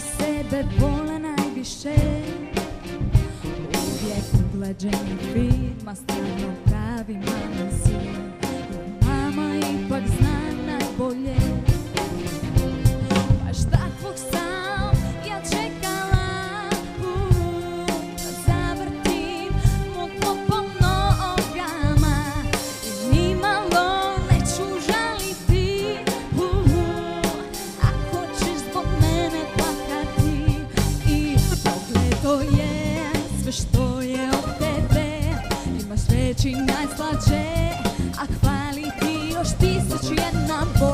sebe vole najviše. Uvijek uglađeni firma, stvarno pravi mama si. Mama ipak zna najbolje. Baš takvog sam ja čekala, da zavrtim mu tlo po nogama i nimalo neću žaliti. Ako ćeš zbog mene plakati i pogledo je sve što je od tebe, imaš reći najslađe, a hvaliti još 1001 bolje.